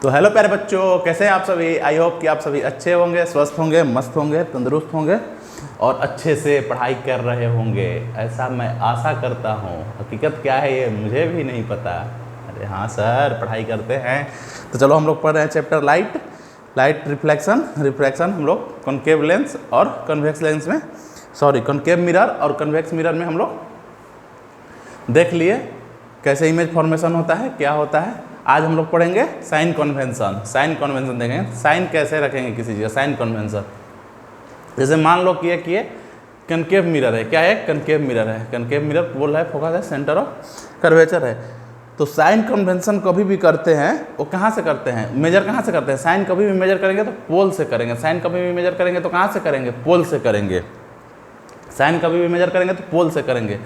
तो हेलो प्यारे बच्चों, कैसे हैं आप सभी। आई होप कि आप सभी अच्छे होंगे, स्वस्थ होंगे, मस्त होंगे, तंदुरुस्त होंगे और अच्छे से पढ़ाई कर रहे होंगे, ऐसा मैं आशा करता हूँ। हकीकत क्या है ये मुझे भी नहीं पता। अरे हाँ सर, पढ़ाई करते हैं। तो चलो हम लोग पढ़ रहे हैं चैप्टर लाइट रिफ्रैक्शन हम लोग कॉनकेव लेंस और कन्वेक्स लेंस में, कॉनकेव मिरर और कन्वेक्स मिरर में हम लोग देख लिए कैसे इमेज फॉर्मेशन होता है, क्या होता है। आज हम लोग पढ़ेंगे साइन कन्वेंशन देखेंगे, साइन कैसे रखेंगे किसी चीज़ का, साइन कन्वेंशन। जैसे मान लो कि ये कनकेव मिरर है, क्या है, कनकेव मिरर है, कनकेव मिरर बोल रहा है फोकस है, सेंटर ऑफ कर्वेचर है। तो साइन कन्वेंशन कभी भी करते हैं वो कहाँ से करते हैं, मेजर कहाँ से करते हैं। साइन कभी भी मेजर करेंगे तो पोल से करेंगे, साइन कभी भी मेजर करेंगे तो कहाँ से करेंगे, पोल से करेंगे। साइन कभी भी मेजर करेंगे तो पोल से करेंगे।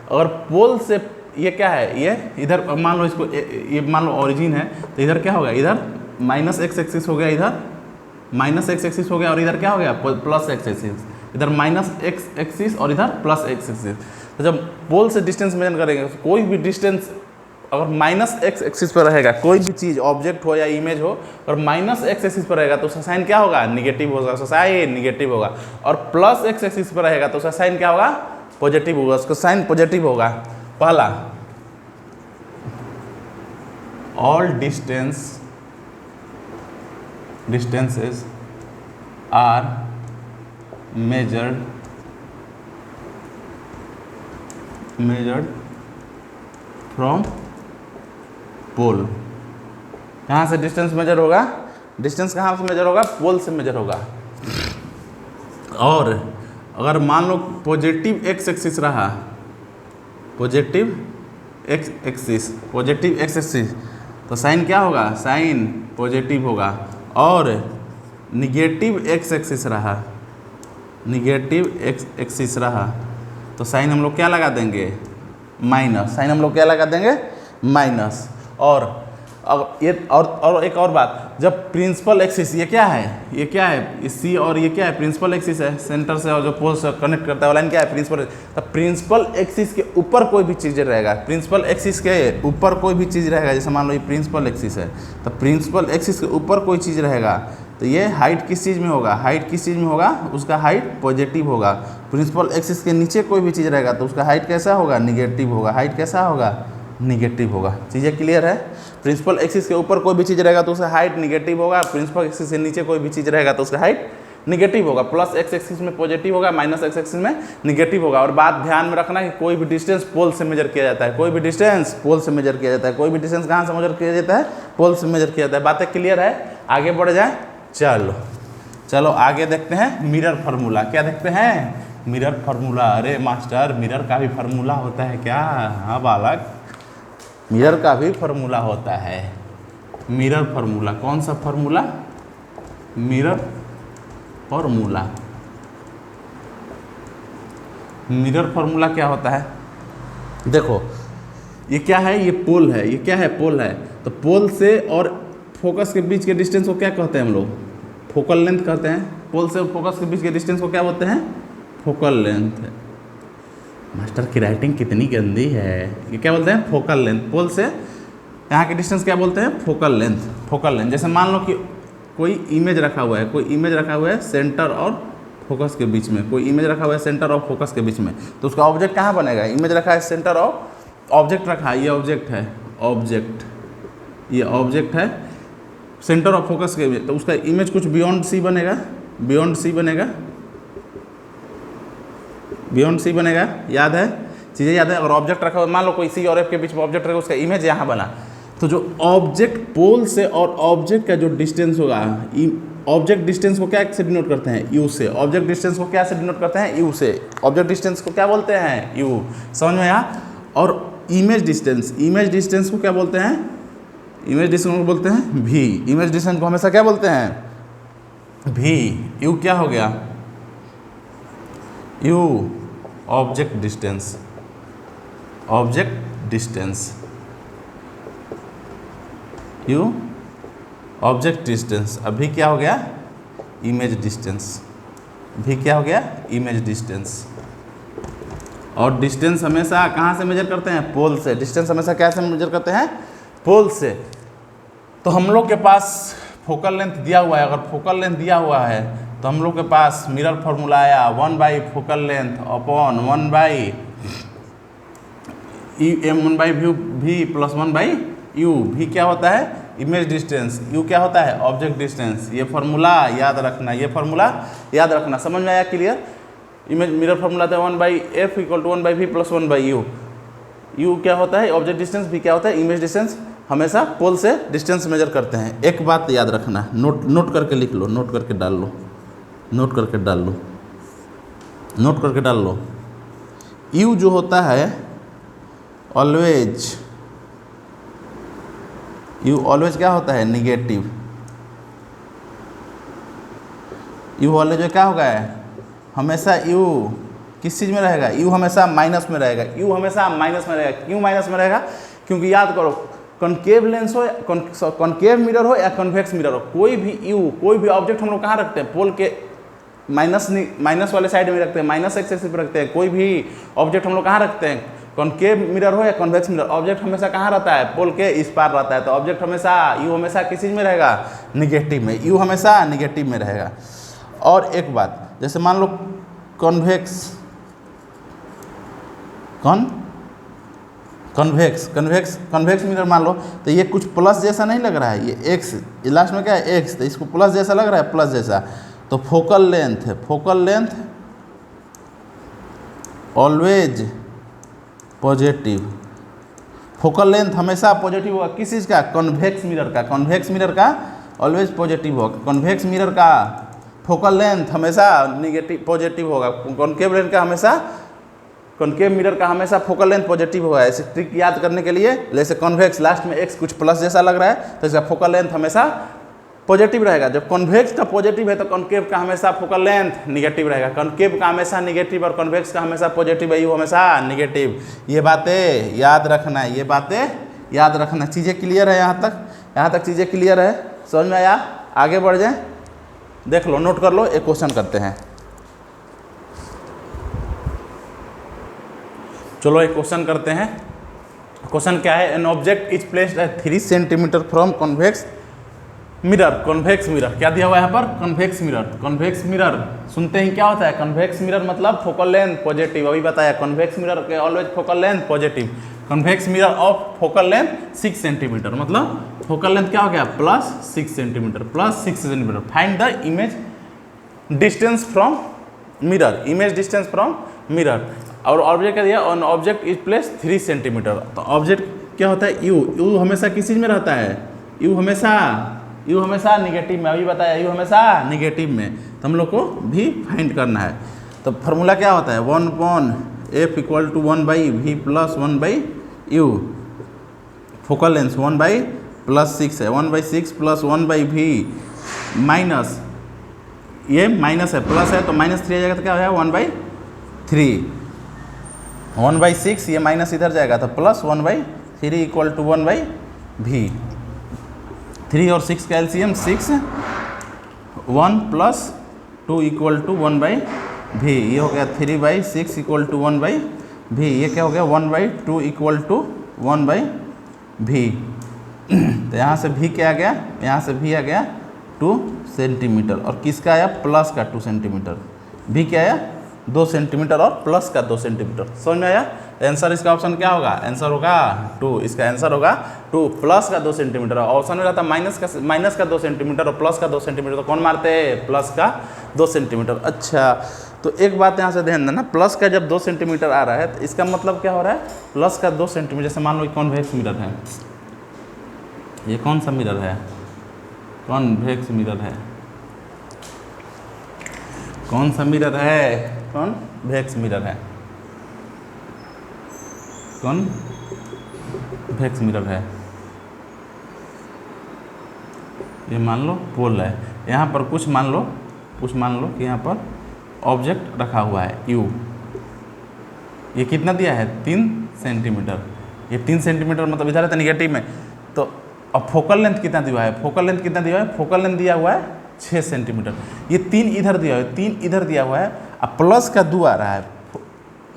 और पोल से ये क्या है, ये इधर मान लो इसको, ये मान लो ओरिजिन है, तो इधर क्या होगा, इधर माइनस एक्स एक्सिस हो गया, इधर माइनस एक्स एक्सिस हो गया और इधर क्या हो गया, प्लस एक्स एक्सिस। इधर माइनस एक्स एक्सिस और इधर प्लस एक्स एक्सिस। तो जब पोल से डिस्टेंस मेजर करेंगे तो कोई भी डिस्टेंस अगर माइनस एक्स एक्सिस पर रहेगा, कोई भी चीज़ ऑब्जेक्ट हो या इमेज हो, और माइनस एक्स एक्सिस पर रहेगा तो उसका साइन क्या होगा, निगेटिव होगा, उसका साइन निगेटिव होगा। और प्लस एक्स एक्सिस पर रहेगा तो उसका साइन क्या होगा, पॉजिटिव होगा, उसका साइन पॉजिटिव होगा। पहला, all distances are measured from पोल। कहाँ से डिस्टेंस मेजर होगा, डिस्टेंस कहाँ से मेजर होगा, पोल से मेजर होगा। और अगर मान लो पॉजिटिव एक्स एक्सिस रहा, पॉजिटिव एक्स एक्सिस, तो साइन क्या होगा, साइन पॉजिटिव होगा। और निगेटिव एक्स एक्सिस रहा, निगेटिव एक्स एक्सिस रहा तो साइन हम लोग क्या लगा देंगे, माइनस। साइन हम लोग क्या लगा देंगे, माइनस। और अब ये और एक और बात, जब प्रिंसिपल एक्सिस, ये क्या है, ये सी और ये क्या है, प्रिंसिपल एक्सिस है, सेंटर से और जो पोल से कनेक्ट करता है वो लाइन क्या है, प्रिंसिपल। तो प्रिंसिपल एक्सिस के ऊपर कोई भी चीज़ रहेगा, प्रिंसिपल एक्सिस के ऊपर कोई भी चीज़ रहेगा, जैसे मान लो ये प्रिंसिपल एक्सिस है, तो प्रिंसिपल एक्सिस के ऊपर कोई चीज़ रहेगा तो ये हाइट किस चीज़ में होगा, हाइट किस चीज़ में होगा, उसका हाइट पॉजिटिव होगा। प्रिंसिपल एक्सिस के नीचे कोई भी चीज़ रहेगा तो उसका हाइट कैसा होगा, निगेटिव होगा। हाइट कैसा होगा, निगेटिव होगा। चीज़ें क्लियर है। प्रिंसिपल एक्सिस के ऊपर कोई भी चीज़ रहेगा तो उसका हाइट निगेटिव होगा, प्रिंसिपल एक्सिस के नीचे कोई भी चीज़ रहेगा तो उसका हाइट निगेटिव होगा। प्लस एक्स एक्सिस में पॉजिटिव होगा, माइनस एक्स एक्सिस में निगेटिव होगा। और बात ध्यान में रखना कि कोई भी डिस्टेंस पोल से मेजर किया जाता है, कोई भी डिस्टेंस पोल से मेजर किया जाता है, कोई भी डिस्टेंस कहाँ से मेजर किया जाता है, पोल से मेजर किया जाता है। बातें क्लियर है, आगे बढ़ जाए। चलो आगे देखते हैं मिरर फार्मूला। क्या देखते हैं, मिरर फार्मूला। अरे मास्टर, मिरर का भी फार्मूला होता है क्या? हाँ बालक, मिरर का भी फार्मूला होता है। मिरर फार्मूला, कौन सा formula, mirror formula. Mirror formula क्या होता है, देखो ये क्या है, ये पोल है, ये क्या है, पोल है। तो पोल से और फोकस के बीच के डिस्टेंस को क्या कहते हैं हम लोग, फोकल लेंथ कहते हैं। पोल से और फोकस के बीच के डिस्टेंस को क्या बोलते हैं, फोकल लेंथ। मास्टर की राइटिंग कितनी गंदी है। ये क्या बोलते हैं, फोकल लेंथ। पोल से यहाँ के डिस्टेंस क्या बोलते हैं, फोकल लेंथ। फोकल लेंथ, जैसे मान लो कि कोई इमेज रखा हुआ है, कोई इमेज रखा हुआ है सेंटर और फोकस के बीच में, कोई इमेज रखा हुआ है सेंटर और फोकस के बीच में, तो उसका ऑब्जेक्ट कहाँ बनेगा, इमेज रखा है सेंटर और ऑब्जेक्ट रखा है, ये ऑब्जेक्ट है, ये ऑब्जेक्ट है सेंटर ऑफ फोकस के बीच, तो उसका इमेज कुछ बियॉन्ड सी बनेगा, बियॉन्ड सी बनेगा। याद है, चीज़ें याद है। अगर ऑब्जेक्ट रखा हुआ, मान लो कोई सी और एफ के बीच में ऑब्जेक्ट रखा, उसका इमेज यहाँ बना, तो जो ऑब्जेक्ट पोल से और ऑब्जेक्ट का जो डिस्टेंस होगा, ऑब्जेक्ट डिस्टेंस को क्या से डिनोट करते हैं, यू से। ऑब्जेक्ट डिस्टेंस को क्या से डिनोट करते हैं, यू से। ऑब्जेक्ट डिस्टेंस को क्या बोलते हैं, यू। समझ में आया। और इमेज डिस्टेंस को क्या बोलते हैं, इमेज डिस्टेंस को बोलते हैं भी। इमेज डिस्टेंस को हमेशा क्या बोलते हैं, भी। यू क्या हो गया, you object distance, you object distance. अभी क्या हो गया, इमेज डिस्टेंस। भी क्या हो गया, इमेज डिस्टेंस। और डिस्टेंस हमेशा कहाँ से मेजर करते हैं, पोल से। डिस्टेंस हमेशा क्या से मेजर करते हैं, पोल से। तो हम लोग के पास फोकल लेंथ दिया हुआ है, अगर फोकल लेंथ दिया हुआ है तो हम लोग के पास मिरर फॉर्मूला आया 1 focal length upon 1 v plus 1/u। v क्या होता है? Image distance. u क्या होता है? Object distance. ये फार्मूला याद रखना, ये फार्मूला याद रखना। समझ में आया? क्लियर? इमेज मिरर फार्मूला था 1/f = 1/v plus 1/u। u क्या होता है? Object distance. v क्या होता है? Image distance. हमेशा पोल से डिस्टेंस मेजर करते हैं। एक बात याद रखना, नोट करके लिख लो, नोट करके डाल लो, नोट करके डाल लो, नोट करके डाल लो। u जो होता है ऑलवेज, u ऑलवेज क्या होता है? निगेटिव। u ऑलवेज क्या होगा? हमेशा u किस चीज़ में रहेगा? u हमेशा माइनस में रहेगा। u हमेशा माइनस में रहेगा। क्यों माइनस में रहेगा? क्योंकि याद करो, कॉनकेव लेंस हो, कॉनकेव मिरर हो या कॉन्वेक्स मिरर हो, कोई भी कोई भी ऑब्जेक्ट हम लोग कहाँ रखते हैं? पोल के माइनस वाले साइड में रखते हैं, माइनस एक्स एक्सिस पे रखते हैं। कोई भी ऑब्जेक्ट हम लोग कहाँ रखते हैं? कॉनकेव मिरर हो या कॉन्वेक्स मिरर, ऑब्जेक्ट हमेशा कहाँ रहता है? पोल के इस पार रहता है। तो ऑब्जेक्ट हमेशा u हमेशा किस चीज़ में रहेगा? निगेटिव में। u हमेशा निगेटिव में रहेगा। और एक बात, जैसे मान लो कन्वेक्स मिरर मान लो, तो ये कुछ प्लस जैसा नहीं लग रहा है? ये x, लास्ट में क्या है? x, तो इसको प्लस जैसा लग रहा है, प्लस जैसा। तो focal length always positive. Focal length हमेशा पॉजिटिव होगा। किस चीज़ का? कॉन्वेक्स मिरर का। कॉन्वेक्स मिरर का ऑलवेज पॉजिटिव होगा। कॉन्वेक्स मिरर का फोकल लेंथ हमेशा निगेटिव पॉजिटिव होगा। कॉनकेव लेंथ का हमेशा, कॉनकेव मिरर का हमेशा फोकल लेंथ पॉजिटिव होगा। ऐसे ट्रिक याद करने के लिए, जैसे कॉन्वेक्स लास्ट में x कुछ प्लस जैसा लग रहा है तो इसका फोकल लेंथ हमेशा पॉजिटिव रहेगा। जब कॉन्वेक्स का पॉजिटिव है तो कॉनकेव का हमेशा फोकल लेंथ निगेटिव रहेगा। कॉनकेव का हमेशा निगेटिव और कॉन्वेक्स का हमेशा पॉजिटिव है, u हमेशा निगेटिव। ये बातें याद रखना है, ये बातें याद रखना। चीज़ें क्लियर है? यहाँ तक चीज़ें क्लियर है? समझ में आया? आगे बढ़ जाए, देख लो, नोट कर लो। एक क्वेश्चन करते हैं, चलो एक क्वेश्चन करते हैं। क्वेश्चन क्या है? N object is placed eight 3 centimetre from convex mirror. Convex mirror क्या दिया हुआ है यहाँ पर? Convex mirror. कॉन्वेक्स मिरर सुनते ही क्या होता है? कॉन्वेक्स मिरर मतलब फोकल लेंथ पॉजिटिव। अभी बताया, कॉन्वेक्स मिरर के always focal length positive. Convex mirror of focal length 6 centimetre, मतलब फोकल लेंथ क्या हो गया? Plus 6 centimetre, plus 6 centimetre. Find the image distance from mirror, image distance from mirror. और object क्या दिया? On object is place 3 centimetre. तो object क्या होता है? u हमेशा किस चीज़ में रहता है? u हमेशा निगेटिव में। अभी बताया, u हमेशा निगेटिव में। तो हम लोग को भी फाइंड करना है। तो फार्मूला क्या होता है? 1/f = 1/v plus 1/u। Focal length 1 plus 6 है, 1/6 प्लस 1/v माइनस, ये माइनस है, प्लस है तो -3 आ जाएगा तो क्या हो जाएगा? 1/3। 1/6 ये माइनस इधर जाएगा तो प्लस 1/3 = 1/v। 3 और 6 का एलसीएम 6, 1 प्लस 2 = 1/v। ये हो गया 3/6 = 1/v। ये क्या हो गया? 1/2 = 1/v। तो यहाँ से v क्या आ गया? यहाँ से v आ गया 2 सेंटीमीटर, और किसका आया? प्लस का 2 सेंटीमीटर। v क्या आया? 2 सेंटीमीटर और प्लस का 2 सेंटीमीटर। समझ में आया? आंसर इसका ऑप्शन क्या होगा? आंसर होगा 2। इसका आंसर होगा 2, प्लस का 2 सेंटीमीटर। ऑप्शन में रहता माइनस का 2 सेंटीमीटर और प्लस का 2 सेंटीमीटर, तो कौन मारते हैं? प्लस का 2 सेंटीमीटर। अच्छा, तो एक बात यहाँ से ध्यान देना, प्लस का जब 2 सेंटीमीटर आ रहा है तो इसका मतलब क्या हो रहा है? प्लस का 2 सेंटीमीटर। जैसे मान लो कॉन्वेक्स मिरर है, ये कौन सा मिरर है? कॉन्वेक्स मिरर है। कौन सा मिरर है? कॉन्वेक्स मिरर है। कॉन्वेक्स मिरर है। ये मान लो पोल है, यहाँ पर कुछ मान लो कि यहाँ पर ऑब्जेक्ट रखा हुआ है u। ये कितना दिया है? 3 सेंटीमीटर। ये 3 सेंटीमीटर मतलब इधर है तो निगेटिव में। तो अब फोकल लेंथ कितना दिया है? फोकल लेंथ कितना दिया है? फोकल लेंथ दिया हुआ है 6 सेंटीमीटर। ये 3 इधर दिया हुआ है, 3 इधर दिया हुआ है, अब प्लस का 2 आ रहा है।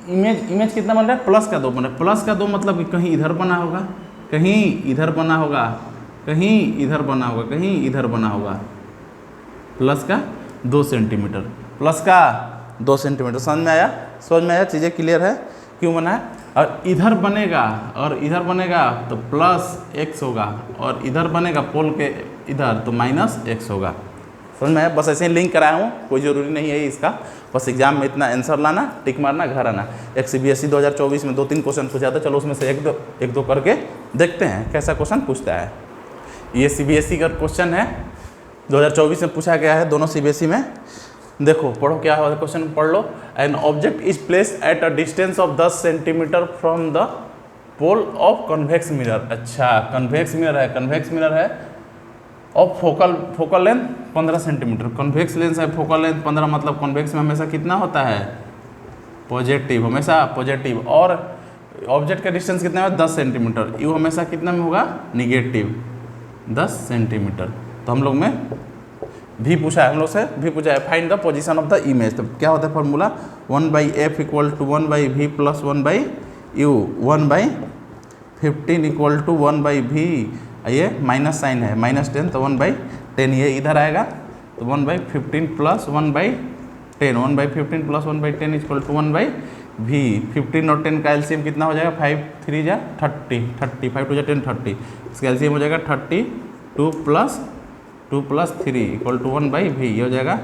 इमेज कितना बन रहा है? प्लस का 2 बन रहा है। प्लस का 2 मतलब कि कहीं इधर बना होगा, कहीं इधर बना होगा, कहीं इधर बना होगा, कहीं इधर बना होगा, प्लस का 2 सेंटीमीटर, प्लस का 2 सेंटीमीटर। समझ में आया? समझ में आया? चीज़ें क्लियर है क्यों बना है? और इधर बनेगा और इधर बनेगा तो प्लस x होगा, और इधर बनेगा पोल के इधर तो माइनस x होगा। समझ में आया? बस ऐसे ही लिंक कराया हूँ, कोई ज़रूरी नहीं है इसका, बस एग्जाम में इतना आंसर लाना, टिक मारना, घर आना। एक CBSE 2024 में 2-3 क्वेश्चन पूछा था, चलो उसमें से एक दो करके देखते हैं कैसा क्वेश्चन पूछता है। ये CBSE का क्वेश्चन है, 2024 में पूछा गया है दोनों CBSE में। देखो पढ़ो क्या है क्वेश्चन, पढ़ लो। An object is placed at a distance of 10 centimetre from the pole of convex mirror. अच्छा, कन्वेक्स मिरर है, कन्वेक्स मिरर है, और focal length 15 centimetre. Convex lens है, फोकल लेंथ 15, मतलब कन्वेक्स में हमेशा कितना होता है? पॉजिटिव, हमेशा पॉजिटिव। और ऑब्जेक्ट का डिस्टेंस कितना है? 10 सेंटीमीटर। यू हमेशा कितना में होगा? Negative 10 centimetre. तो हम लोग में भी पूछा है, हम लोग से भी पूछा है, find the position of the image. तो क्या होता है formula? 1/f equal to 1/v plus 1/u, 1/15 equal to 1/v, ये माइनस साइन है, -10 तो 1/10, ये इधर आएगा तो 1/15 plus 1/10, 1/15 plus 1/10 equal to 1/v। 15 और 10 का एलसीएम कितना हो जाएगा? 5 3 जा 30, 5 2 जा 10 30, इसका एलसीएम हो जाएगा 32 प्लस 3 इक्वल टू 1/v, ये हो जाएगा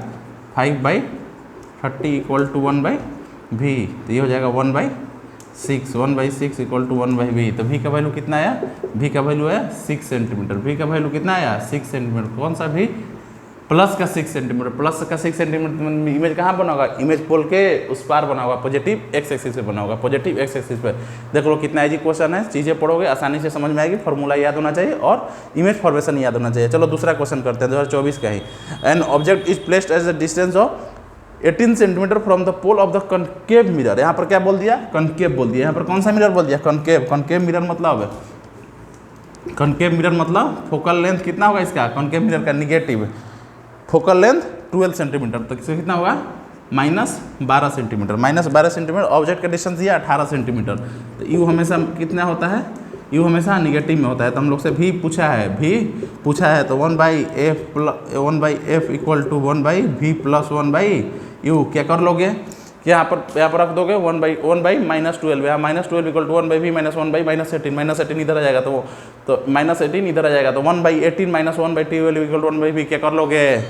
5/30 इक्वल टू 1/v, तो ये हो जाएगा 1/6, 1/6 इक्वल टू 1/v। तो v का वैल्यू कितना आया? v का वैल्यू आया 6 सेंटीमीटर। v का वैल्यू कितना आया? 6 सेंटीमीटर। कौन सा v? प्लस का 6 सेंटीमीटर। प्लस का 6 सेंटीमीटर इमेज कहाँ बना होगा? इमेज पोल के उस पार बना होगा, पॉजिटिव x एक्सिस पे बना होगा, पॉजिटिव x एक्सिस पे। देख लो कितना इजी क्वेश्चन है, चीज़ें पढ़ोगे आसानी से समझ में आएगी, फॉर्मूला याद होना चाहिए और इमेज फॉर्मेशन याद होना चाहिए। चलो दूसरा क्वेश्चन करते हैं, 2024 का ही। An object is placed as the distance of 18 centimetre from the pole of the concave mirror. यहाँ पर क्या बोल दिया? कनकेव बोल दिया। यहाँ पर कौन सा मिरर बोल दिया? कनकेव। कनकेव मिरर मतलब, कनकेव मिरर मतलब फोकल लेंथ कितना होगा इसका? कनकेव मिरर का निगेटिव, फोकल लेंथ 12 सेंटीमीटर, तो कितना होगा? -12 सेंटीमीटर। -12 सेंटीमीटर। ऑब्जेक्ट का डिस्टेंस दिया 18 सेंटीमीटर। तो यू हमेशा कितना होता है? यू हमेशा निगेटिव में होता है। तो हम लोग से भी पूछा है, तो 1/f equal to 1/v plus 1/u। क्या कर लोगे? यहाँ पर रख दोगे 1/-12, यहाँ -12 इक्वल टू 1/v माइनस 1/-18, -18 इधर आ जाएगा, तो -18 इधर आ जाएगा, तो 1/18 माइनस 1/12 इक्वल टू 1/v। क्या कर लोगे?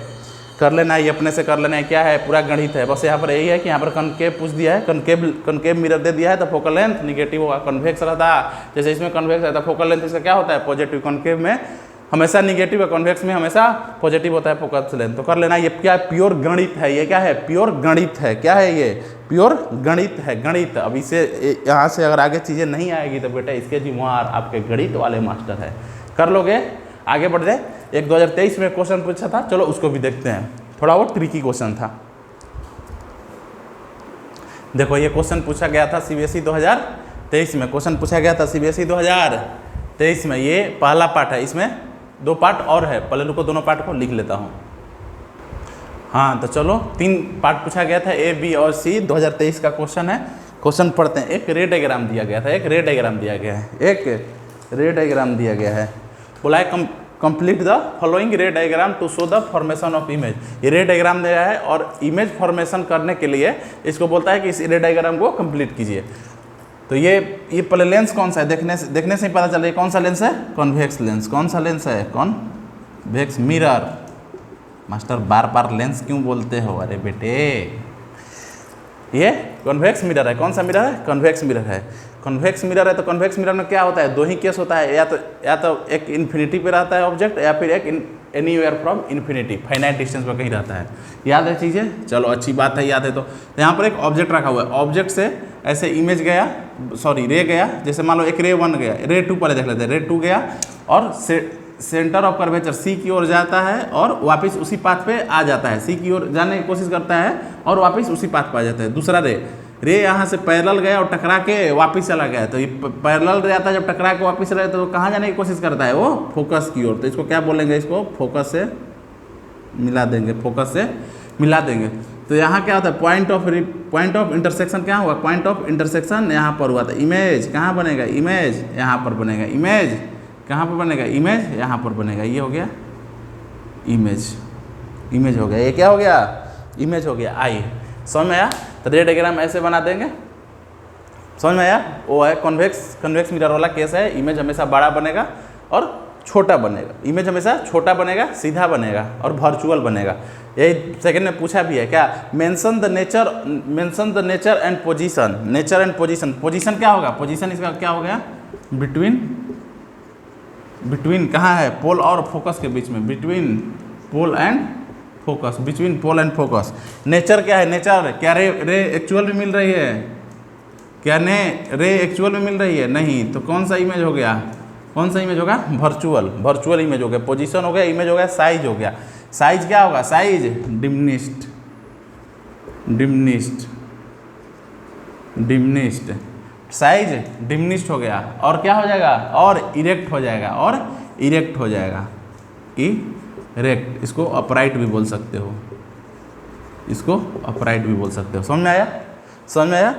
कर लेना है, ये अपने से कर लेना है। क्या है? पूरा गणित है। बस यहाँ पर यही है कि यहाँ पर कनकेव पूछ दिया है, कनकेव मिरर दे दिया है, तो फोकल लेंथ निगेटिव होगा। कन्वेक्स रहता, जैसे इसमें कन्वेक्स रहता है, फोकल लेंथ इसका क्या होता है? पॉजिटिव। कनकेव में हमेशा निगेटिव है, कॉन्वेक्स में हमेशा पॉजिटिव होता है फोकस लेंथ। तो कर लेना, ये क्या है? प्योर गणित है। ये क्या है? प्योर गणित है। क्या है ये? प्योर गणित है, गणित। अब इसे यहाँ से अगर आगे चीज़ें नहीं आएगी तो बेटा इसके जिम्मेवार आपके गणित वाले मास्टर है। कर लोगे? आगे बढ़ जाए। एक 2023 में क्वेश्चन पूछा था, चलो उसको भी देखते हैं। थोड़ा वो ट्रिकी क्वेश्चन था। देखो ये क्वेश्चन पूछा गया था CBSE 2023 में, क्वेश्चन पूछा गया था CBSE 2023 में। ये पहला पार्ट है, इसमें 2 पार्ट और है। पहले रुको, दोनों पार्ट को लिख लेता हूँ। हाँ तो चलो 3 पार्ट पूछा गया था, A, B और C। 2023 का क्वेश्चन है। क्वेश्चन पढ़ते हैं। एक रे डायग्राम दिया गया था, एक रे डायग्राम दिया गया है, एक रे डायग्राम दिया गया है। बोला है complete the following ray diagram to show the formation of image. ये रे डायग्राम दिया है और इमेज फॉर्मेशन करने के लिए इसको बोलता है कि इस रे डायग्राम को कंप्लीट कीजिए। तो ये पहले लेंस कौन सा है? देखने से ही पता चल रहा है कौन सा लेंस है? Convex lens. कौन सा लेंस है? Convex mirror. मास्टर बार बार लेंस क्यों बोलते हो? अरे बेटे ये कॉन्वेक्स मिरर है। कौन सा मिरर है? कॉन्वेक्स मिरर है। कॉन्वेक्स मिरर है तो कॉन्वेक्स मिरर में क्या होता है? 2 ही केस होता है, या तो एक इन्फिनिटी पे रहता है ऑब्जेक्ट, या फिर एक anywhere from infinity, finite distance पर कहीं रहता है। याद है चीज़ें? चलो अच्छी बात है, याद है। तो यहाँ पर एक ऑब्जेक्ट रखा हुआ है, ऑब्जेक्ट से ऐसे इमेज गया, रे गया। जैसे मान लो एक रे 1 गया, रे 2 पहले देख लेते हैं। रे 2 गया और सेंटर ऑफ कर्वेचर C की ओर जाता है और वापस उसी पाथ पे आ जाता है। C की ओर जाने की कोशिश करता है और वापस उसी पाथ पे आ जाता है। दूसरा रे यहाँ से पैरेलल गया और टकरा के वापस चला गया। तो ये पैरेलल रे आता है, जब टकरा के वापस चला जाता है तो कहाँ जाने की कोशिश करता है? वो फोकस की ओर। तो इसको क्या बोलेंगे? इसको फोकस से मिला देंगे, फोकस से मिला देंगे। तो यहाँ क्या होता है? पॉइंट ऑफ इंटरसेक्शन क्या हुआ? पॉइंट ऑफ इंटरसेक्शन यहाँ पर हुआ था। इमेज कहाँ बनेगा? इमेज यहाँ पर बनेगा। इमेज कहाँ पर बनेगा, इमेज यहाँ पर बनेगा, ये हो गया इमेज, इमेज हो गया, ये क्या हो गया, इमेज हो गया। आई समझ में आया। तो रे डायग्राम ऐसे बना देंगे, समझ में आया। वो है कन्वेक्स मिरर वाला केस है, इमेज हमेशा बड़ा बनेगा और छोटा बनेगा, इमेज हमेशा छोटा बनेगा, सीधा बनेगा और वर्चुअल बनेगा। यही सेकंड में पूछा भी है क्या, mention the nature and position, nature and position, position क्या होगा, पोजीशन इसका क्या हो गया, बिटवीन कहाँ है, पोल और फोकस के बीच में, between pole and focus, between pole and focus. Nature क्या है, नेचर क्या रे एक्चुअल में मिल रही है, क्या रे एक्चुअल में मिल रही है, नहीं, तो कौन सा इमेज हो गया, कौन सा इमेज होगा, वर्चुअल इमेज हो गया। पोजीशन हो गया, इमेज हो गया, साइज हो गया। साइज क्या होगा, साइज डिमनिस्ड, साइज डिमनिस्ड हो गया। और क्या हो जाएगा, और इरेक्ट हो जाएगा, इरेक्ट, इसको अपराइट भी बोल सकते हो, समझ में आया।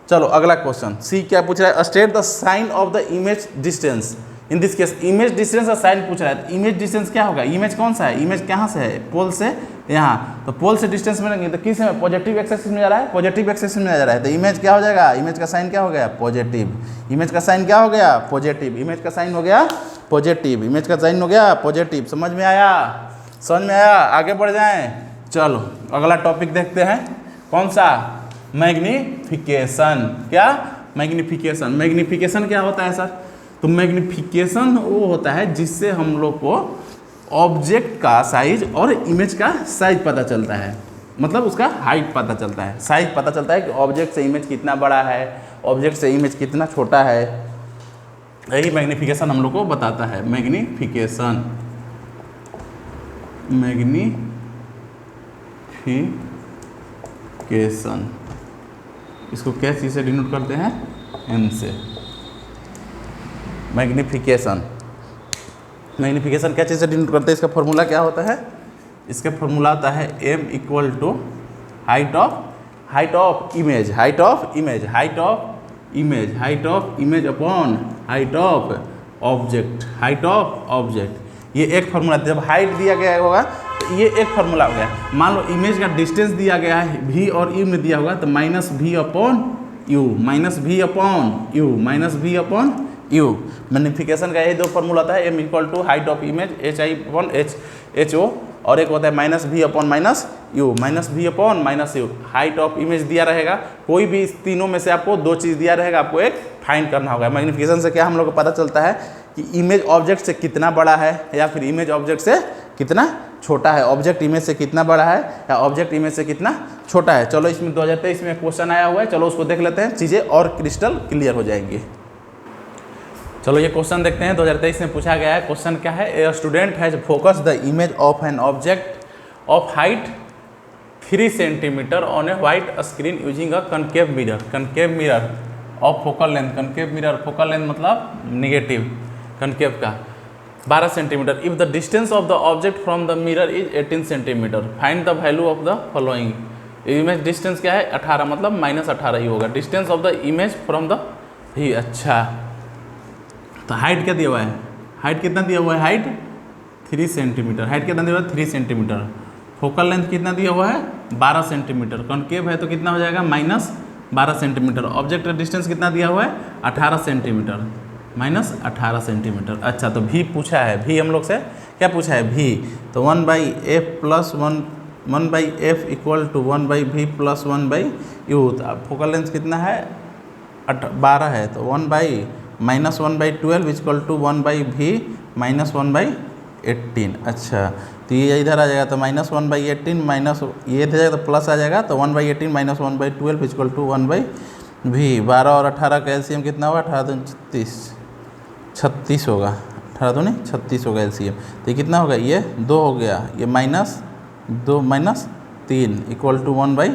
चलो अगला क्वेश्चन सी क्या पूछ रहा है, state the sign of the image distance. In this case image distance का साइन पूछ रहा है। इमेज डिस्टेंस क्या होगा, इमेज कौन सा है, इमेज कहाँ से है, पोल से यहाँ, तो पोल से डिस्टेंस में तो किस में, पॉजिटिव एक्स एक्सिस में जा रहा है, पॉजिटिव एक्सिस में जा रहा है, तो इमेज क्या हो जाएगा, इमेज का साइन क्या हो गया, पॉजिटिव, इमेज का साइन क्या हो गया, पॉजिटिव, इमेज का साइन हो गया पॉजिटिव, इमेज का साइन हो गया पॉजिटिव। समझ में आया, आगे बढ़ जाएं। चलो अगला टॉपिक देखते हैं, कौन सा, मैग्नीफिकेशन। क्या, मैग्नीफिकेशन क्या होता है सर, तो मैग्नीफिकेशन वो होता है जिससे हम लोग को ऑब्जेक्ट का साइज और इमेज का साइज पता चलता है, मतलब उसका हाइट पता चलता है, साइज पता चलता है कि ऑब्जेक्ट से इमेज कितना बड़ा है, ऑब्जेक्ट से इमेज कितना छोटा है, यही मैग्नीफिकेशन हम लोग को बताता है। मैग्नीफिकेशन इसको क्या चीज़ से डिनोट करते हैं, एम से। मैग्नीफिकेशन क्या चीज़ से डिनोट करते हैं, इसका फॉर्मूला क्या होता है, इसका फॉर्मूला होता है m equal to height of image upon height of object. ये एक फॉर्मूला, जब हाइट दिया गया होगा तो ये एक फॉर्मूला हो गया। मान लो इमेज का डिस्टेंस दिया गया है v और u में दिया होगा, तो -v अपॉन u। मैग्नीफिकेशन का ये दो फॉर्मूला होता है, m equal to height of image HI/HO, और एक होता है -v upon -u। Height of image दिया रहेगा, कोई भी इस तीनों में से आपको दो चीज़ दिया रहेगा, आपको एक फाइंड करना होगा। मैग्नीफिकेशन से क्या हम लोग को पता चलता है कि इमेज ऑब्जेक्ट से कितना बड़ा है या फिर इमेज ऑब्जेक्ट से कितना छोटा है, ऑब्जेक्ट इमेज से कितना बड़ा है या ऑब्जेक्ट इमेज से कितना छोटा है। चलो इसमें 2023 में क्वेश्चन आया हुआ है, चलो उसको देख लेते हैं, चीज़ें और क्रिस्टल क्लियर हो जाएंगी। चलो ये क्वेश्चन देखते हैं, 2023 में पूछा गया है। क्वेश्चन क्या है, a student has focus the image of an object of height 3 centimetre on A white screen using a concave mirror of focal length. Focal length मतलब निगेटिव, कनकेव का 12 centimetre. If the distance of the object from the mirror is 18 centimetre, find the value of the following. Image distance क्या है, 18, मतलब -18 ही होगा। Distance of the image from the he, अच्छा तो height क्या दिया हुआ है, हाइट कितना दिया हुआ है, हाइट 3 सेंटीमीटर, हाइट कितना दिया हुआ है 3 सेंटीमीटर। फोकल लेंथ कितना दिया हुआ है 12 सेंटीमीटर, कॉन्केव है तो कितना हो जाएगा -12 सेंटीमीटर। ऑब्जेक्ट का डिस्टेंस कितना दिया हुआ है 18 सेंटीमीटर, -18 सेंटीमीटर। अच्छा तो भी पूछा है, भी हम लोग से क्या पूछा है, भी, तो 1/f equal to 1/v plus 1/u। तो फोकल लेंथ कितना है 12 है, तो 1/-1/12 इक्वल टू 1/v माइनस 1/18। अच्छा तो ये इधर आ जाएगा, तो -1/18 माइनस ये इधर जाएगा तो प्लस आ जाएगा, तो 1/18 माइनस 1/12 इक्वल टू 1/v। 12 और 18 का एलसीएम कितना होगा, 18 36 होगा, 18 36 होगा एलसीएम। तो ये कितना होगा, ये 2 हो गया, ये -2 -3 इक्वल टू 1/v।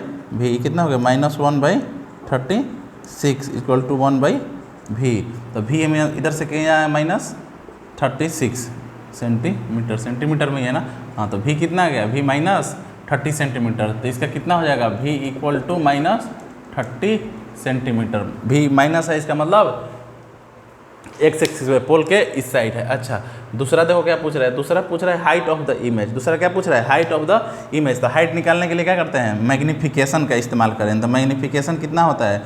कितना हो गया -1/36 इक्वल टू 1/v। तो v हमें इधर से कहीं आया -36 सेंटीमीटर, सेंटीमीटर में ही है ना, हाँ तो v कितना आ गया, v -30 सेंटीमीटर। तो इसका कितना हो जाएगा, v equal to -30 centimetre. v minus है, इसका मतलब एक्स एक्सिस पे, पोल के इस साइड है। अच्छा दूसरा देखो क्या पूछ रहा है, दूसरा पूछ रहा है हाइट ऑफ द इमेज। दूसरा क्या पूछ रहा है, हाइट ऑफ द इमेज। तो हाइट निकालने के लिए क्या करते हैं, मैग्नीफिकेशन का इस्तेमाल करें। तो मैग्नीफिकेशन कितना होता है,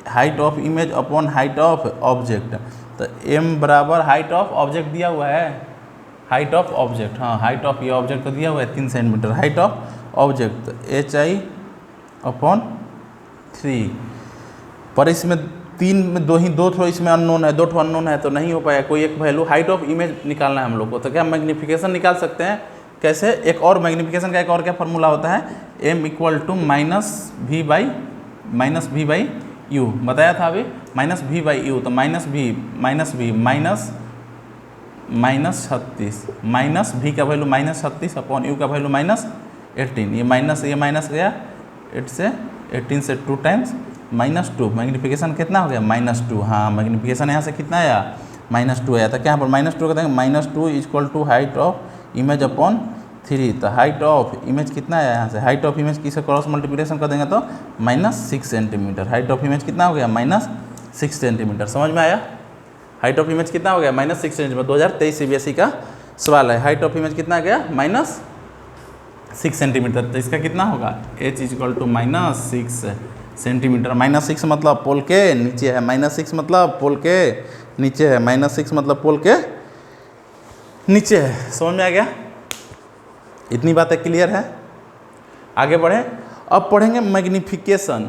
height of image upon height of object. तो m बराबर हाइट ऑफ ऑब्जेक्ट दिया हुआ है, हाइट ऑफ ऑब्जेक्ट, हाँ हाइट ऑफ ये ऑब्जेक्ट को दिया हुआ है 3 centimetre, height of object HI upon 3। पर इसमें 3 में दो थोड़ा इसमें अननोन है, 2 ठो अननोन है, तो नहीं हो पाया कोई एक वैल्यू। हाइट ऑफ इमेज निकालना है हम लोग को, तो क्या मैग्नीफिकेशन निकाल सकते हैं कैसे, एक और मैग्नीफिकेशन का एक और क्या फार्मूला होता है, m इक्वल टू माइनस भी बाई यू, बताया था अभी, माइनस भी बाई यू। तो माइनस भी माइनस 36, माइनस भी का वैल्यू -36 अपॉन यू का वैल्यू -18। ये माइनस गया 8 से 18 से 2 टाइम्स -2। मैग्नीफिकेशन कितना हो गया, -2। हाँ मैग्नीफिकेशन यहाँ से कितना आया, -2 आया था। क्या पर -2 का देंगे, -2 equal to height of image upon 3। तो हाइट ऑफ इमेज कितना आया यहाँ से, हाइट ऑफ इमेज किसे क्रॉस मल्टीप्लिकेशन कर देंगे तो -6 सेंटीमीटर। हाइट ऑफ इमेज कितना हो गया, -6 सेंटीमीटर। समझ में आया, हाइट ऑफ इमेज कितना हो गया, -6 सेंटीमीटर। 2023 CBSE का सवाल है, हाइट ऑफ इमेज कितना आ गया, -6 सेंटीमीटर। तो इसका कितना होगा, h इक्वल टू -6 सेंटीमीटर। -6 मतलब पोल के नीचे है, -6 मतलब पोल के नीचे है, -6 मतलब पोल के नीचे है। समझ में आ गया, इतनी बातें क्लियर है। आगे बढ़े, अब पढ़ेंगे मैग्नीफिकेशन।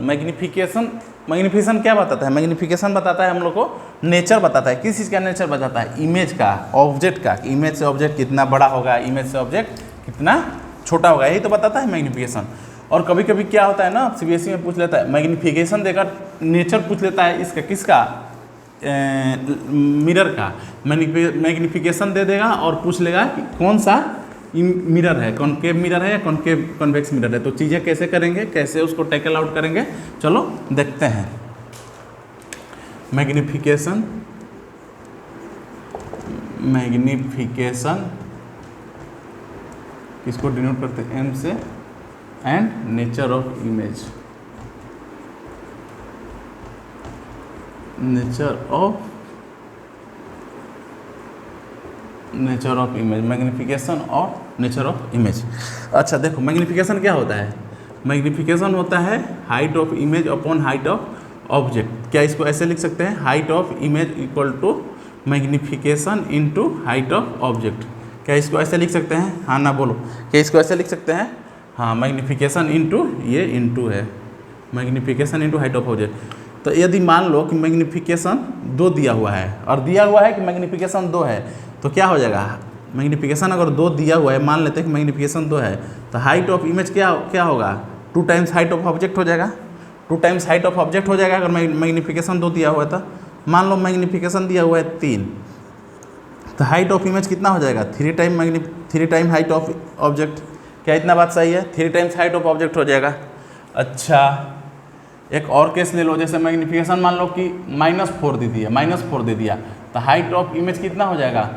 मैग्नीफिकेशन क्या बताता है, मैग्नीफिकेशन बताता है हम लोग को नेचर बताता है। किस चीज़ का नेचर बताता है, इमेज का, ऑब्जेक्ट का। इमेज से ऑब्जेक्ट कितना बड़ा होगा, इमेज से ऑब्जेक्ट कितना छोटा होगा, यही तो बताता है मैग्नीफिकेशन। और कभी कभी क्या होता है ना, CBSE में पूछ लेता है, मैग्नीफिकेशन देकर नेचर पूछ लेता है इसका, किसका, मिरर का। मैग्नीफिकेशन दे देगा और पूछ लेगा कि कौन सा मिरर है, कॉनकेव मिरर है या कॉन्वेक्स मिरर है। तो चीज़ें कैसे करेंगे, कैसे उसको टैकल आउट करेंगे, चलो देखते हैं। मैग्नीफिकेशन किसको डिनोट करते हैं, M से, and nature of image, nature of image, magnification और नेचर ऑफ इमेज। अच्छा देखो मैग्नीफिकेशन क्या होता है, मैग्नीफिकेशन होता है height of image upon height of object. क्या इसको ऐसे लिख सकते हैं, height of image equal to magnification into height of object. क्या इसको ऐसे लिख सकते हैं, हाँ ना बोलो, क्या इसको ऐसे लिख सकते हैं, हाँ मैग्नीफिकेशन इनटू, ये इनटू है, magnification into height of object. तो यदि मान लो कि मैग्नीफिकेशन 2 दिया हुआ है और दिया हुआ है कि मैग्नीफिकेशन 2 है, तो क्या हो जाएगा, मैग्नीफिकेशन अगर 2 दिया हुआ है, मान लेते हैं कि मैग्नीफिकेशन 2 है, तो हाइट ऑफ इमेज क्या होगा, 2 टाइम्स हाइट ऑफ ऑब्जेक्ट हो जाएगा, 2 टाइम्स हाइट ऑफ ऑब्जेक्ट हो जाएगा अगर मैग्नीफिकेशन 2 दिया हुआ है। तो मान लो मैग्नीफिकेशन दिया हुआ है 3, तो हाइट ऑफ इमेज कितना हो जाएगा, 3 टाइम हाइट ऑफ ऑब्जेक्ट। क्या इतना बात सही है, 3 टाइम्स हाइट ऑफ ऑब्जेक्ट हो जाएगा। अच्छा एक और केस ले लो, जैसे मैग्नीफिकेशन मान लो कि -4 दे दिया, -4 दे दिया, तो हाइट ऑफ इमेज कितना हो जाएगा,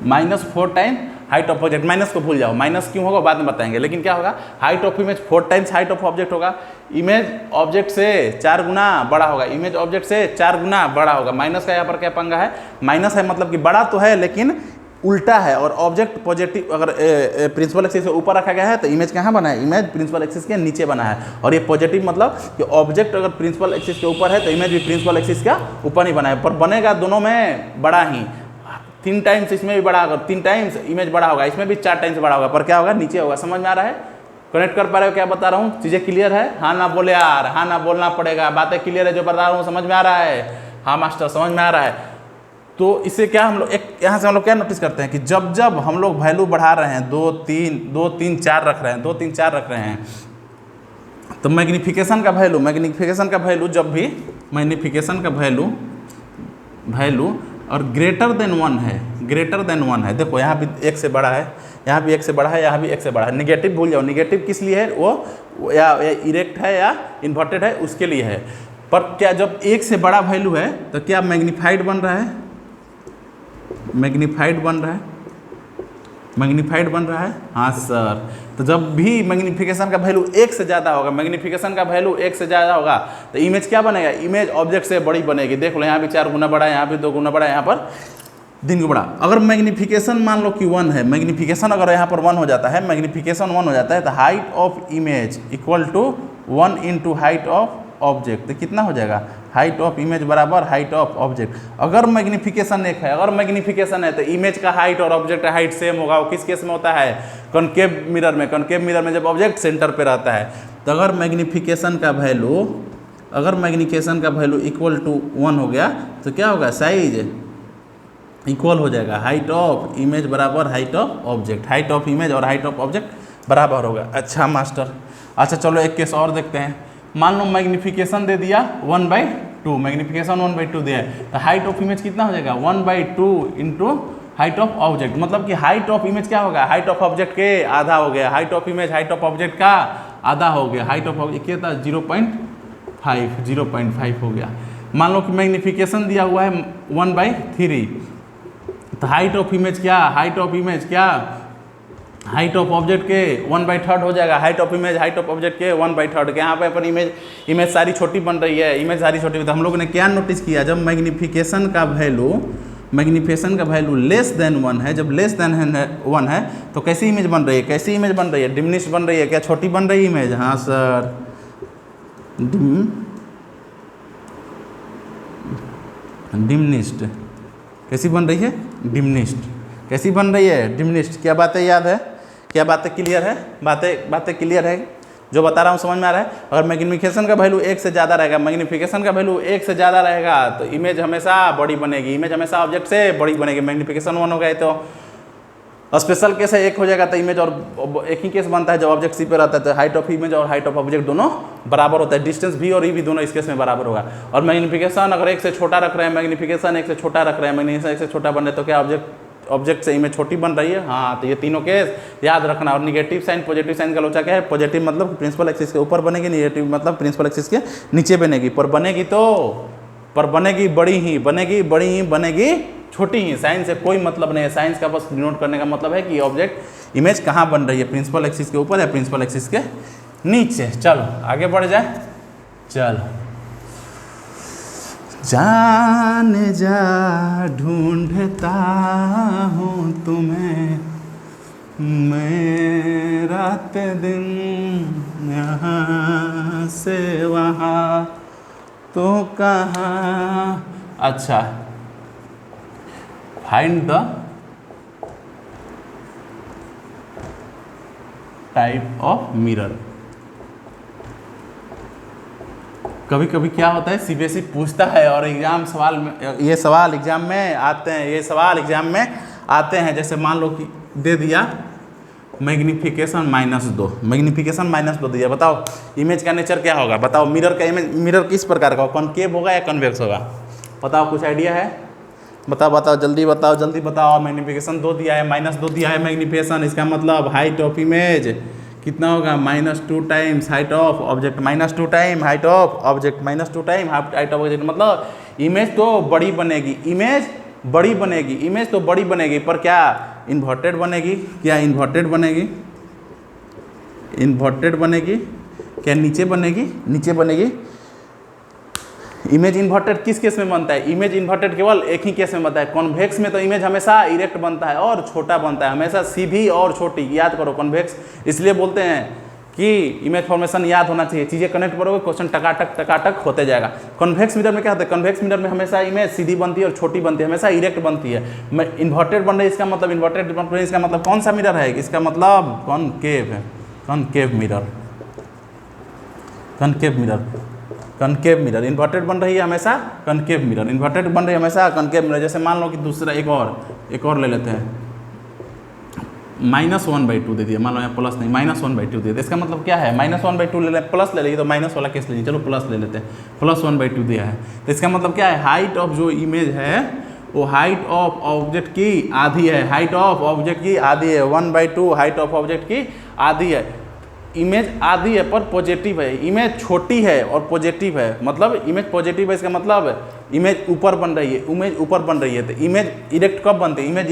-4 time height of object. Minus को भूल जाओ, माइनस क्यों होगा बाद में बताएंगे, लेकिन क्या होगा, height of image 4 times height of object होगा। इमेज ऑब्जेक्ट से 4 गुना बड़ा होगा, इमेज ऑब्जेक्ट से 4 गुना बड़ा होगा। माइनस का यहाँ पर क्या पंगा है, माइनस है मतलब कि बड़ा तो है लेकिन उल्टा है, और ऑब्जेक्ट पॉजिटिव अगर प्रिंसिपल एक्सिस से ऊपर रखा गया है तो इमेज कहाँ बना है, इमेज प्रिंसिपल एक्सिस के नीचे बना है। और ये पॉजिटिव मतलब कि ऑब्जेक्ट अगर प्रिंसिपल एक्सिस के ऊपर है तो इमेज भी प्रिंसिपल एक्सिस का ऊपर ही बना है, पर बनेगा दोनों में बड़ा ही। 3 टाइम्स इसमें भी बड़ा होगा, 3 टाइम्स इमेज बड़ा होगा, इसमें भी 4 टाइम्स बड़ा होगा, पर क्या होगा, नीचे होगा। समझ में आ रहा है, कनेक्ट कर पा रहे हो क्या बता रहा हूँ, चीज़ें क्लियर है, हाँ ना बोले यार, हाँ ना बोलना पड़ेगा, बातें क्लियर है जो बता रहा हूँ, समझ में आ रहा है, हाँ मास्टर समझ में आ रहा है। तो इससे क्या हम लोग एक यहाँ से हम लोग क्या नोटिस करते हैं कि जब जब हम लोग वैल्यू बढ़ा रहे हैं, 2 3 4 रख रहे हैं, 2 3 4 रख रहे हैं, तो मैग्नीफिकेशन का वैल्यू जब भी मैग्नीफिकेशन का वैल्यू और ग्रेटर देन 1 है, देखो यहाँ भी 1 से बड़ा है, यहाँ भी 1 से बड़ा है, यहाँ भी 1 से बड़ा है। निगेटिव भूल जाओ, निगेटिव किस लिए है, वो या इरेक्ट है या इन्वर्टेड है, उसके लिए है। पर क्या जब 1 से बड़ा वैल्यू है तो क्या मैग्नीफाइड बन रहा है, मैग्नीफाइड बन रहा है, हाँ सर। तो जब भी मैग्नीफिकेशन का वैल्यू 1 से ज़्यादा होगा, मैग्नीफिकेशन का वैल्यू 1 से ज़्यादा होगा तो इमेज क्या बनेगा, इमेज ऑब्जेक्ट से बड़ी बनेगी। देख लो यहाँ भी 4 गुना बड़ा है, यहाँ भी 2 गुना बड़ा है, यहाँ पर 3 गुना बड़ा। अगर मैग्नीफिकेशन मान लो कि 1 है, मैग्नीफिकेशन अगर यहाँ पर 1 हो जाता है, मैग्नीफिकेशन 1 हो जाता है तो height of image equal to 1 into height of object. तो कितना हो जाएगा, हाइट ऑफ इमेज बराबर हाइट ऑफ ऑब्जेक्ट। अगर मैग्नीफिकेशन 1 है, अगर मैग्नीफिकेशन है तो इमेज का हाइट और ऑब्जेक्ट का हाइट सेम होगा। वो किस केस में होता है, कॉनकेव मिरर में। कॉनकेव मिरर में जब ऑब्जेक्ट सेंटर पे रहता है तो अगर मैग्नीफिकेशन का वैल्यू इक्वल टू 1 हो गया तो क्या होगा, साइज इक्वल हो जाएगा हाइट ऑफ इमेज बराबर height of object. Height of image और हाइट ऑफ ऑब्जेक्ट बराबर होगा। अच्छा मास्टर, अच्छा चलो एक केस और देखते हैं। मान लो मैग्नीफिकेशन दे दिया 1/2, मैग्नीफिकेशन 1/2 दिया है तो हाइट ऑफ इमेज कितना हो जाएगा, 1/2 इंटू हाइट ऑफ ऑब्जेक्ट। मतलब कि हाइट ऑफ इमेज क्या होगा, हाइट ऑफ ऑब्जेक्ट के आधा हो गया। Height of image height of object का आधा हो गया। हाइट ऑफ ऑब्जेक्ट क्या था, 0.5 हो गया। मान लो कि मैग्नीफिकेशन दिया हुआ है 1/3 तो हाइट ऑफ इमेज क्या, हाइट ऑफ इमेज क्या, हाइट ऑफ ऑब्जेक्ट के 1/3 हो जाएगा। Height of image height of object के 1/3 के। यहाँ पे अपन इमेज सारी छोटी बन रही है, इमेज सारी छोटी। तो हम लोगों ने क्या नोटिस किया, जब मैग्नीफिकेशन का वैल्यू लेस देन 1 है, जब लेस देन 1 है तो कैसी इमेज बन रही है, कैसी इमेज बन रही है, डिमिनिश बन रही है। क्या छोटी बन रही है इमेज, हाँ सर, डिमिनिश्ड। कैसी बन रही है, डिमिनिश्ड। कैसी बन रही है, डिमिनिश्ड। क्या बातें याद है, क्या बातें क्लियर है, बातें क्लियर है, जो बता रहा हूँ समझ में आ रहा है। अगर मैग्नीफिकेशन का वैल्यू 1 से ज़्यादा रहेगा, मैग्नीफिकेशन का वैल्यू 1 से ज़्यादा रहेगा तो इमेज हमेशा बड़ी बनेगी, इमेज हमेशा ऑब्जेक्ट से बड़ी बनेगी। मैग्नीफिकेशन 1 हो गए तो स्पेशल केस है 1 हो जाएगा तो इमेज और एक ही केस बनता है जब ऑब्जेक्ट सी पे रहता है तो हाइट ऑफ इमेज और हाइट ऑफ ऑब्जेक्ट दोनों बराबर होता है। डिस्टेंस भी और ई भी दोनों इस केस में बराबर होगा। और मैग्नीफिकेशन अगर 1 से छोटा रख रहे हैं, मैग्नीफिकेशन 1 से छोटा रख रहे हैं, मैग्नीफिकेशन 1 से छोटा बन रहे तो क्या ऑब्जेक्ट से इमेज छोटी बन रही है, हाँ। तो ये तीनों केस याद रखना। और निगेटिव साइन पॉजिटिव साइन का लोचा क्या है, पॉजिटिव मतलब प्रिंसिपल एक्सिस के ऊपर बनेगी, निगेटिव मतलब प्रिंसिपल एक्सिस के नीचे बनेगी। पर बनेगी बड़ी ही बनेगी छोटी ही। साइन से कोई मतलब नहीं है, साइंस का बस डिनोट करने का मतलब है कि ऑब्जेक्ट इमेज कहाँ बन रही है, प्रिंसिपल एक्सिस के ऊपर या प्रिंसिपल एक्सिस के नीचे। चलो आगे बढ़ जाए, चलो। जाने जा ढूंढता हूँ तुम्हें मैं रात दिन यहाँ से वहाँ तो कहाँ। अच्छा, find the type of mirror. कभी कभी क्या होता है, सीबीएसई पूछता है और ये सवाल एग्जाम में आते हैं। जैसे मान लो कि दे दिया मैग्नीफिकेशन -2, मैग्नीफिकेशन -2 दिया। बताओ इमेज का नेचर क्या होगा, बताओ मिरर किस प्रकार का, कॉनकेव होगा या कन्वेक्स होगा, बताओ, कुछ आइडिया है, बताओ जल्दी बताओ। मैग्नीफिकेशन 2 दिया है, -2 दिया है मैग्नीफिकेशन, इसका मतलब हाइट ऑफ इमेज कितना होगा, -2 times height of object, -2 time height of object, -2 time height of object. मतलब इमेज तो बड़ी बनेगी, इमेज तो बड़ी बनेगी, पर क्या इन्वर्टेड बनेगी, क्या इन्वर्टेड बनेगी, क्या नीचे बनेगी। इमेज इन्वर्टेड किस केस में बनता है, इमेज इन्वर्टेड केवल एक ही केस में बनता है, कॉन्वेक्स में तो इमेज हमेशा इरेक्ट बनता है और छोटा बनता है, हमेशा सीधी और छोटी। याद करो कॉन्वेक्स इसलिए बोलते हैं कि इमेज फॉर्मेशन याद होना चाहिए, चीज़ें कनेक्ट करोगे क्वेश्चन टकाटक होते जाएगा। कॉन्वेक्स मिरर में क्या होता है, कॉन्वेक्स मिरर में हमेशा इमेज सीधी बनती है और छोटी बनती है, हमेशा इरेक्ट बनती है। इन्वर्टेड बन रही है, इसका मतलब कौन सा मिरर है, इसका मतलब कॉनकेव है, कॉनकेव मिरर। इन्वर्टेड बन रही है हमेशा कॉनकेव मिरर, जैसे मान लो कि दूसरा एक और ले लेते हैं, -1/2 दे दिया, मान लो यहाँ प्लस नहीं, -1/2 दे दिया। इसका मतलब क्या है, -1/2 ले लें, प्लस ले लीजिए तो माइनस वाला केस लीजिए, चलो प्लस ले लेते हैं, +1/2 दिया है। तो इसका मतलब क्या है, हाइट ऑफ जो इमेज है वो हाइट ऑफ ऑब्जेक्ट की आधी है, 1/2 हाइट ऑफ ऑब्जेक्ट की आधी है। इमेज आधी है पर पॉजिटिव है, इमेज छोटी है और पॉजिटिव है, मतलब इमेज पॉजिटिव है, इसका मतलब इमेज ऊपर बन रही है, तो इमेज इरेक्ट कब बनती है, इमेज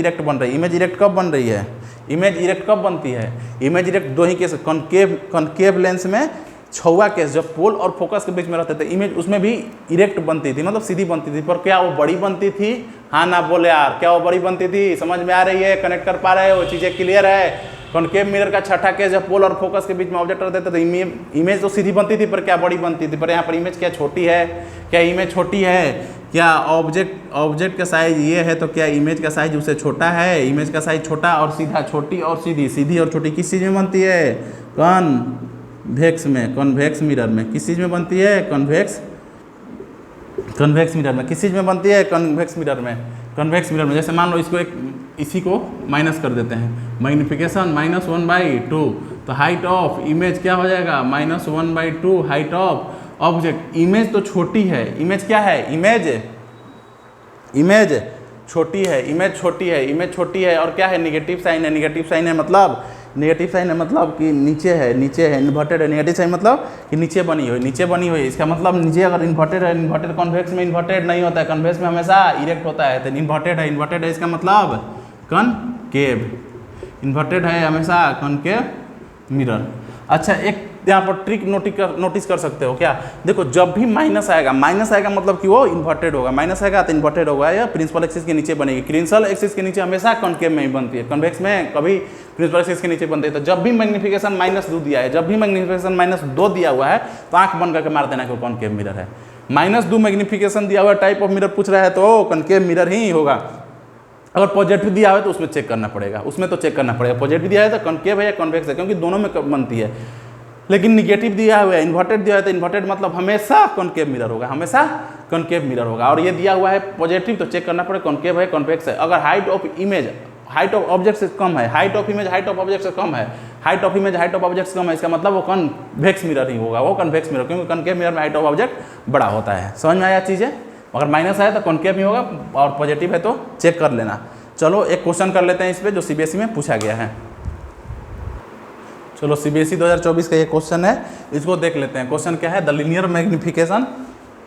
इरेक्ट कब बन रही है, इमेज इरेक्ट कब बनती है? इमेज इरेक्ट दो ही केस, कॉनकेव लेंस में छुआ केस जब पोल और फोकस के बीच में रहते थे इमेज, उसमें भी इरेक्ट बनती थी, मतलब सीधी बनती थी। पर क्या वो बड़ी बनती थी? हाँ ना बोले यार, क्या वो बड़ी बनती थी? समझ में आ रही है? कनेक्ट कर पा रहे हो? चीज़ें क्लियर है? कॉनकेव मिरर का छठा केस जब पोल और फोकस के बीच में ऑब्जेक्ट रहते थे तो इमेज तो सीधी बनती थी, पर क्या बड़ी बनती थी? पर यहाँ पर इमेज क्या छोटी है? क्या इमेज छोटी है? क्या ऑब्जेक्ट का साइज ये है तो क्या इमेज का साइज उससे छोटा है? इमेज का साइज छोटा और सीधा, छोटी और सीधी, सीधी और छोटी किस चीज़ में बनती है? कॉन्वेक्स में, कॉन्वेक्स मिरर में। किस चीज़ में बनती है? कॉन्वेक्स मिरर में। किस चीज़ में बनती है? कॉन्वेक्स मिरर में। कॉन्वेक्स मिरर में जैसे मान लो इसको इसी को माइनस कर देते हैं, मैग्नीफिकेशन -1/2, तो हाइट ऑफ इमेज क्या हो जाएगा? -1/2 हाइट ऑफ ऑब्जेक्ट। इमेज तो छोटी है, इमेज क्या है? इमेज छोटी है, इमेज छोटी है और क्या है? नेगेटिव साइन है। नेगेटिव साइन है मतलब कि नीचे है, इन्वर्टेड है। नेगेटिव साइन मतलब कि नीचे बनी हुई। इसका मतलब नीचे अगर इन्वर्टेड है, इन्वर्टेड कॉन्वेक्स में इन्वर्टेड नहीं होता है, कॉन्वेक्स में हमेशा इरेक्ट होता है। तो इन्वर्टेड है इसका मतलब कॉनकेव। इन्वर्टेड है हमेशा कॉनकेव मिरर। अच्छा, एक यहाँ पर ट्रिक नोटिस कर सकते हो क्या? देखो, जब भी माइनस आएगा मतलब कि वो इन्वर्टेड होगा। माइनस आएगा तो इन्वर्टेड होगा या प्रिंसिपल एक्सिस के नीचे बनेगी। प्रिंसिपल एक्सिस के नीचे हमेशा कॉनकेव में ही बनती है, कॉन्वेक्स में कभी प्रिंसिपल एक्सिस के नीचे बनती है। तो जब भी मैग्नीफिकेशन -2 दिया है, -2 दिया हुआ है तो आंख बंद करके मार देना कि वो कॉनकेव मिरर है। -2 मैग्नीफिकेशन दिया हुआ टाइप ऑफ मिरर पूछ रहा है तो कॉनकेव मिरर ही होगा। अगर पॉजिटिव दिया है तो उसमें चेक करना पड़ेगा, पॉजिटिव दिया है तो कॉनकेव है या कॉन्वेक्स है, क्योंकि दोनों में बनती है। लेकिन निगेटिव दिया हुआ है, इन्वर्टेड दिया है तो इन्वर्टेड मतलब हमेशा कॉनकेव मिरर होगा, और ये दिया हुआ है पॉजिटिव तो चेक करना पड़ेगा कॉनकेव है कॉन्वेक्स है। अगर हाइट ऑफ ऑब्जेक्ट से कम है, हाइट ऑफ ऑब्जेक्ट से कम है, इसका मतलब वो कॉन्वेक्स मिरर ही होगा, क्योंकि कॉनकेव मिरर में हाइट ऑफ ऑब्जेक्ट बड़ा होता है। समझ में आया चीज़ें? अगर माइनस है तो कॉनकेव ही होगा और पॉजिटिव है तो चेक कर लेना। चलो एक क्वेश्चन कर लेते हैं इस पर जो सीबीएसई में पूछा गया है। चलो सीबीएसई 2024 का ये क्वेश्चन है, इसको देख लेते हैं। क्वेश्चन क्या है? The linear magnification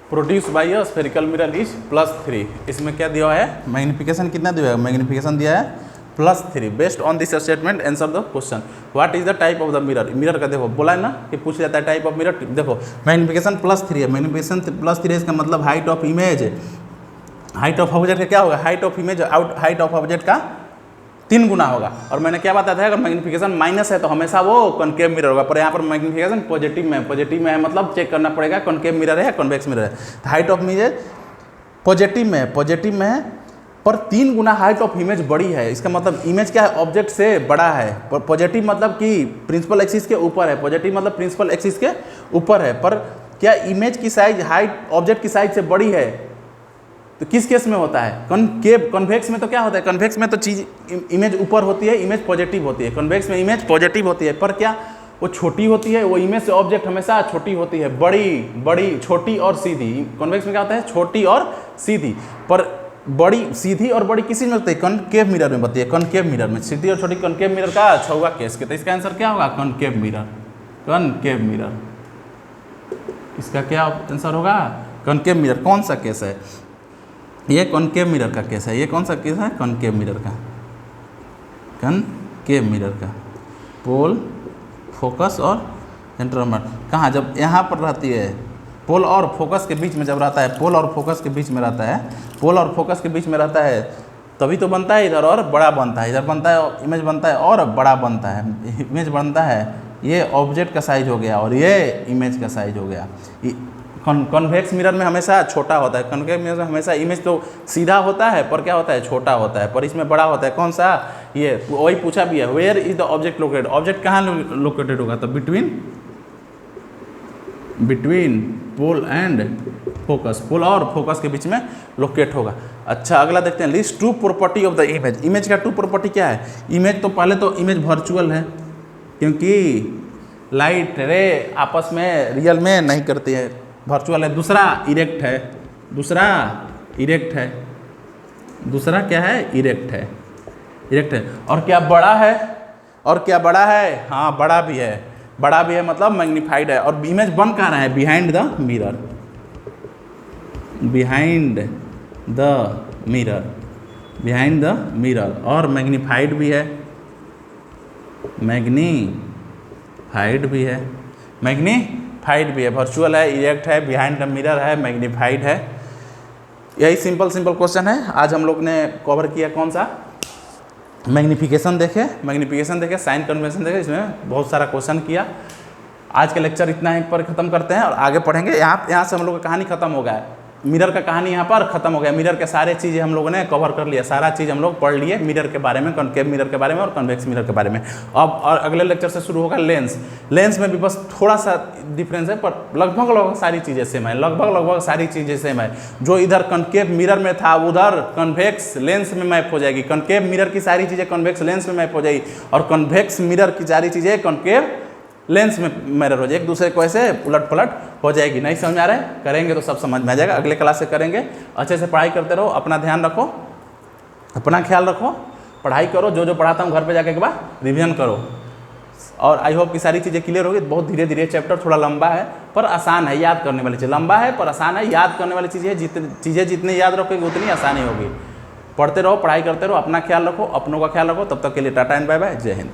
produce by a spherical mirror is +3। इसमें क्या दिया है? मैग्निफिकेशन कितना दिया है? मैग्निफिकेशन दिया है +3। Based on this statement answer the question. What is the type of the mirror? Mirror का देखो बोला है ना कि पूछ जाता है टाइप ऑफ मिरर। देखो मैग्निफिकेशन +3 है, मैग्निफिकेशन +3 है, इसका मतलब हाइट ऑफ ऑब्जेक्ट का क्या होगा? हाइट ऑफ ऑब्जेक्ट का 3 गुना होगा। और मैंने क्या बताया था? अगर मैग्निफिकेशन माइनस है तो हमेशा वो कॉनकेव मिरर होगा, पर यहाँ पर मैग्निफिकेशन पॉजिटिव में है, मतलब चेक करना पड़ेगा कॉनकेव मिरर है या कॉन्वेक्स मिरर है। तो हाइट ऑफ इमेज पॉजिटिव में है, पर 3 गुना हाइट ऑफ इमेज बड़ी है। इसका मतलब इमेज क्या है? ऑब्जेक्ट से बड़ा है। पॉजिटिव मतलब कि प्रिंसिपल एक्सिस के ऊपर है, पर क्या इमेज की साइज हाइट ऑब्जेक्ट की साइज से बड़ी है? तो किस केस में होता है? कॉन्वेक्स में तो क्या होता है? कॉन्वेक्स में तो चीज इमेज ऊपर होती है, इमेज पॉजिटिव होती है। कॉन्वेक्स में इमेज पॉजिटिव होती है, पर क्या वो छोटी होती है? वो इमेज से ऑब्जेक्ट हमेशा छोटी होती है, बड़ी, छोटी और सीधी। कॉन्वेक्स में क्या होता है? छोटी और सीधी। पर बड़ी, सीधी और बड़ी किसी में होती है? कॉनकेव मिरर में बनती है, कॉनकेव मिरर में। सीधी और छोटी कॉनकेव मिरर का छुआ केस के, तो इसका आंसर क्या होगा? Concave mirror. इसका क्या आंसर होगा? Concave mirror. कौन सा केस है? ये कॉनकेव मिरर का केस है। ये कौन सा केस है? कॉनकेव मिरर का। पोल, फोकस और सेंट्रोमर कहाँ? जब यहाँ पर रहती है, पोल और फोकस के बीच में जब रहता है, पोल और फोकस के बीच में रहता है, तभी तो बनता है इधर और बड़ा बनता है, इधर बनता है इमेज बनता है और बड़ा बनता है, इमेज बनता है। ये ऑब्जेक्ट का साइज हो गया और ये इमेज का साइज हो गया। कॉन्वेक्स मिरर में हमेशा छोटा होता है, कॉन्वेक्स मिरर में हमेशा इमेज तो सीधा होता है, पर क्या होता है? छोटा होता है, पर इसमें बड़ा होता है। कौन सा? ये वही पूछा भी है, where is the object located? Object कहाँ लोकेटेड होगा? तो between pole and focus, pole और फोकस के बीच में लोकेट होगा। अच्छा, अगला देखते हैं, list 2 property of the image. Image का 2 प्रॉपर्टी क्या है? इमेज तो पहले तो इमेज वर्चुअल है, क्योंकि लाइट रे आपस में रियल में नहीं करती है, वर्चुअल है। दूसरा इरेक्ट है, दूसरा क्या है? इरेक्ट है। और क्या बड़ा है? हाँ, बड़ा भी है, मतलब मैग्नीफाइड है। और इमेज बन कहाँ रहा है? बिहाइंड द मिरर, और मैग्नीफाइड भी है, मैग्नीफाइड भी है, मैग्नीफाइड भी है, वर्चुअल है, इरेक्ट है, बिहाइंड द मिरर है, मैग्नीफाइड है। यही सिंपल क्वेश्चन है। आज हम लोग ने कवर किया कौन सा, मैग्निफिकेशन देखे, साइन कन्वेंशन देखे, इसमें बहुत सारा क्वेश्चन किया। आज का लेक्चर इतना ही पर ख़त्म करते हैं और आगे पढ़ेंगे। यहाँ से हम लोग का कहानी ख़त्म हो गया है, मिरर का कहानी यहाँ पर ख़त्म हो गया। मिरर के सारे चीज़ें हम लोगों ने कवर कर लिया, सारा चीज़ हम लोग पढ़ लिए मिरर के बारे में, कॉनकेव मिरर के बारे में और कन्वेक्स मिरर के बारे में। अब और अगले लेक्चर से शुरू होगा लेंस में भी बस थोड़ा सा डिफरेंस है, पर लगभग सारी चीज़ें सेम है, लगभग सारी चीज़ें सेम है। जो इधर कॉनकेव मिरर में था उधर कन्वेक्स लेंस में मैप हो जाएगी, कॉनकेव मिरर की सारी चीज़ें कन्वेक्स लेंस में मैप हो जाएगी और कन्वेक्स मिरर की सारी चीज़ें कॉनकेव लेंस में मिरर हो जाए, एक दूसरे को ऐसे उलट पलट हो जाएगी। नहीं समझ में आ रहा है, करेंगे तो सब समझ में आ जाएगा। अगले क्लास से करेंगे। अच्छे से पढ़ाई करते रहो, अपना ध्यान रखो, अपना ख्याल रखो, पढ़ाई करो, जो पढ़ाता हूँ घर पे जाके एक बार रिवीजन करो। और आई होप कि सारी चीज़ें क्लियर होगी। बहुत धीरे धीरे चैप्टर थोड़ा लंबा है पर आसान है, याद करने वाली चीज़, लंबा है पर आसान है, याद करने वाली चीज़ है। चीज़ें जितनी याद रखोगे उतनी आसानी होगी। पढ़ते रहो, पढ़ाई करते रहो, अपना ख्याल रखो, अपनों का ख्याल रखो। तब तक के लिए टाटा एंड बाय बाय, जय हिंद।